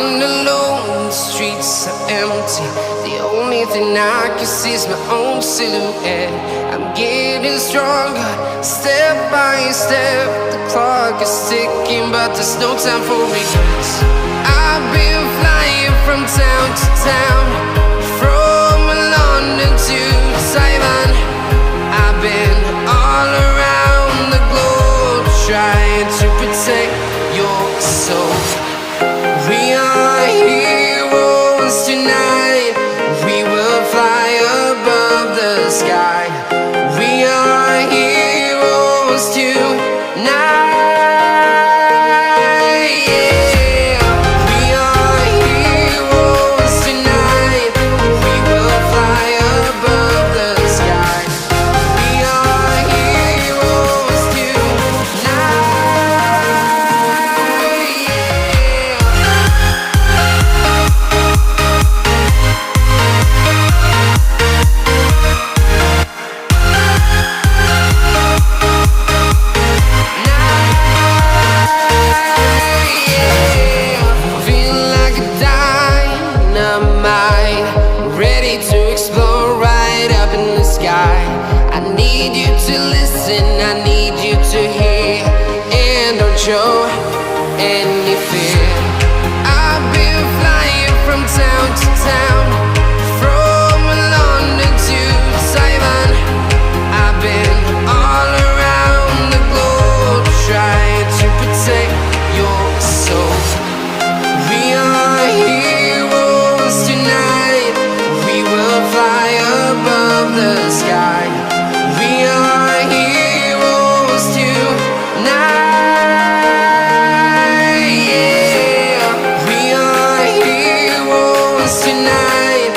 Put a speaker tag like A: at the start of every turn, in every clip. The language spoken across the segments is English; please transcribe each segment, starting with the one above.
A: Walking alone, the streets are empty. The only thing I can see is my own silhouette. I'm getting stronger, step by step. The clock is ticking, but there's no time for regrets. I've been flying from town to town, from London to Taiwan. I've been all around the globe, trying to protect your soul. We are heroes tonight. We will fly above the sky. We are heroes tonight. Yeah. We are heroes tonight. We will fly above the sky. We are heroes tonight. I need you to hear, and don't show any fear. I've been flying from town to town, from London to Taiwan. I've been all around the globe, trying to protect your soul. We are heroes tonight. We will fly above the sky. We are heroes tonight. Yeah. We are heroes tonight.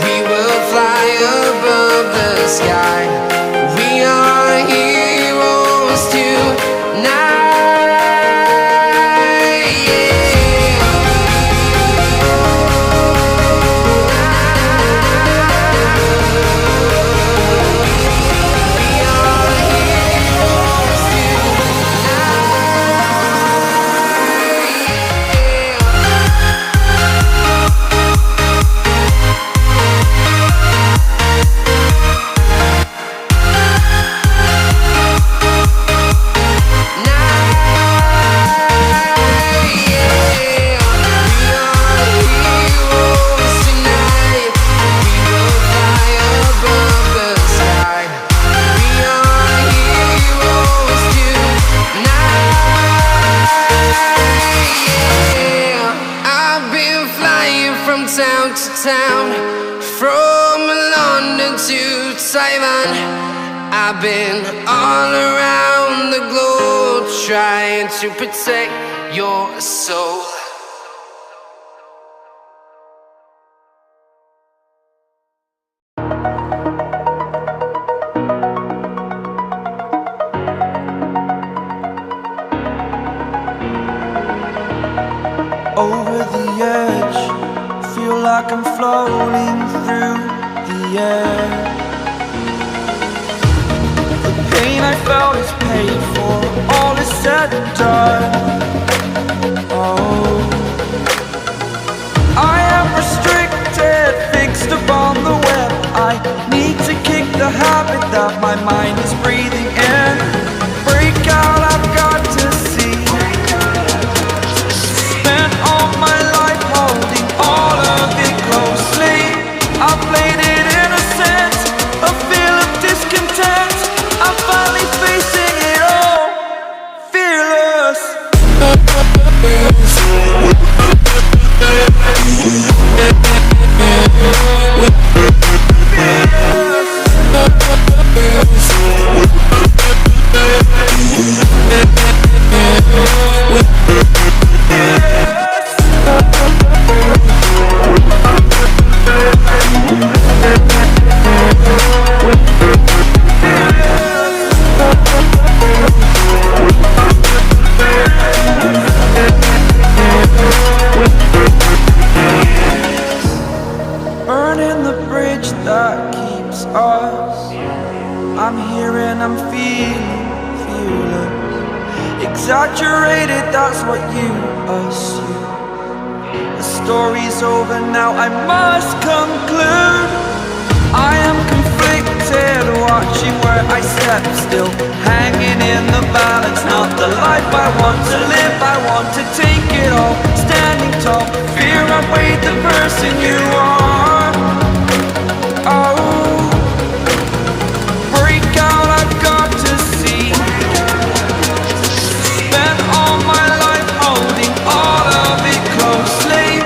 A: We will fly above the sky. We are heroes tonight. Town to town, from London to Taiwan. I've been all around the globe, trying to protect your soul.
B: Over the edge, feel like I'm floating through the air. The pain I felt is paid for, all is said and done. Oh, I am restricted, fixed upon the web. I need to kick the habit that my mind is breathing in. Break out, I've got to see. Spent all my life holding all of it closely. I played it innocent, a feel of discontent. I'm finally facing it all, fearless. Burning the bridge that keeps us. I'm here and I'm feeling fearless. Exaggerated, that's what you assume. The story's over now, I must conclude. I am conflicted, watching where I step still, hanging in the balance. Not the life I want to live, I want to take it all, standing tall. Fear I weighed the person you are. Oh, break out, I've got to see. Spent all my life holding all of it closely.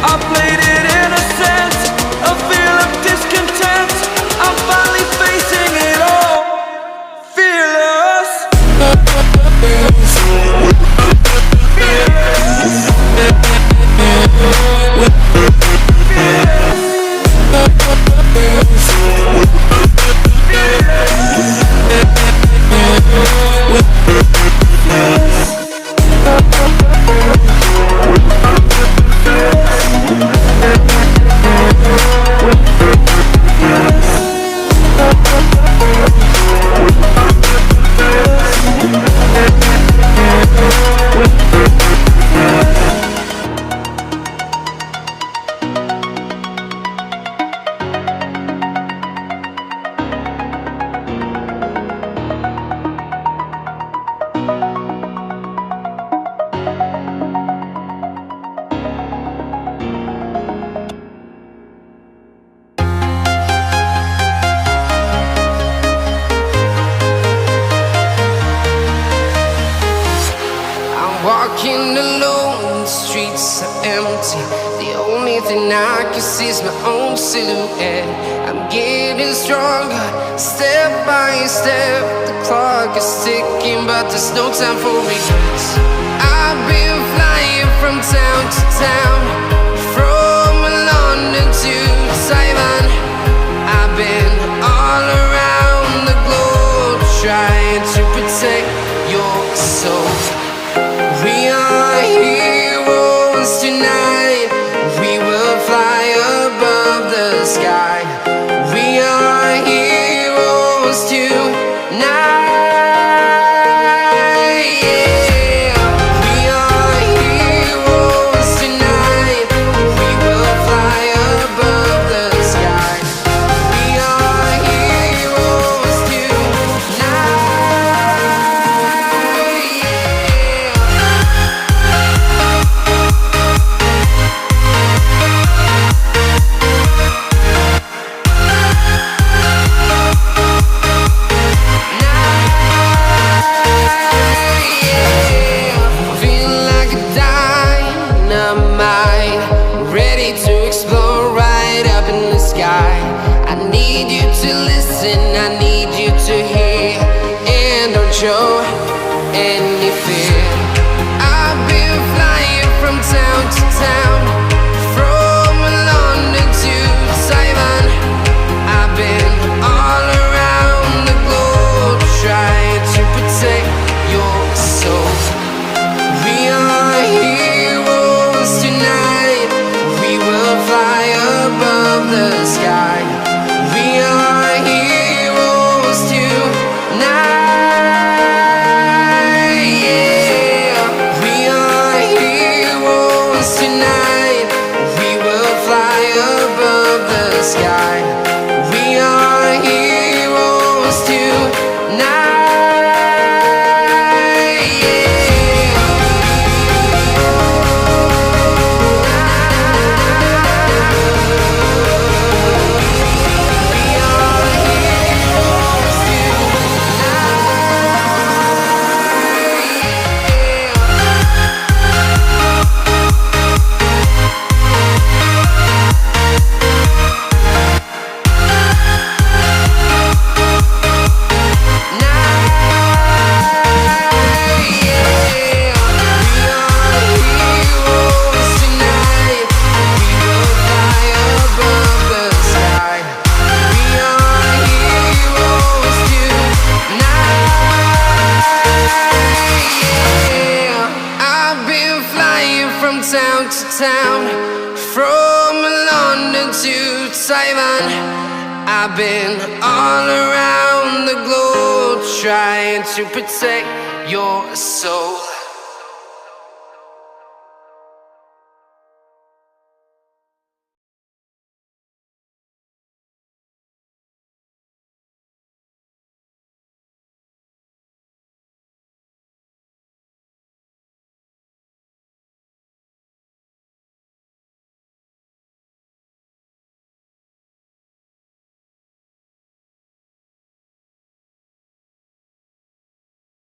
B: I played it innocent, a feel of discontent. I'm finally facing it all, fearless.
A: Walking alone, the streets are empty. The only thing I can see is my own silhouette. I'm getting stronger, step by step. The clock is ticking, but there's no time for regrets. I've been flying from town to town, from London to Taiwan. I've been all around the globe, trying to protect your soul. We are heroes tonight. We will fly above the sky. We are heroes tonight. Yeah. We are heroes tonight. We will fly above the sky. We are heroes tonight. I need you to hear and don't show any fear. I've been flying from town to town, from London to Taiwan. I've been all around the globe, trying to protect your soul. We are heroes tonight. We will fly above the sky. We are heroes tonight. Yeah. We are heroes tonight. We will fly above the sky. We are heroes tonight. Town to town, from London to Taiwan. I've been all around the globe, trying to protect your soul.